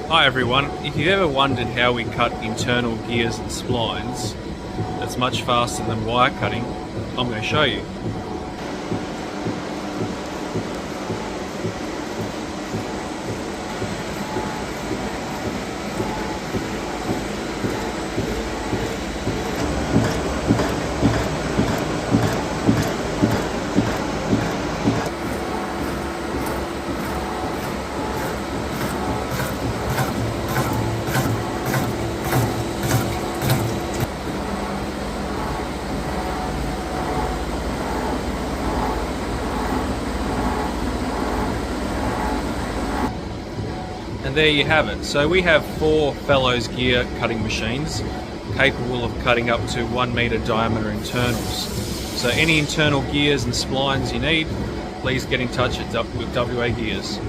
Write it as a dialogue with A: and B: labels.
A: Hi everyone, if you've ever wondered how we cut internal gears and splines that's much faster than wire cutting, I'm going to show you. And there you have it. So we have 4 Fellows gear cutting machines capable of cutting up to 1 meter diameter internals. So any internal gears and splines you need, please get in touch with WA Gears.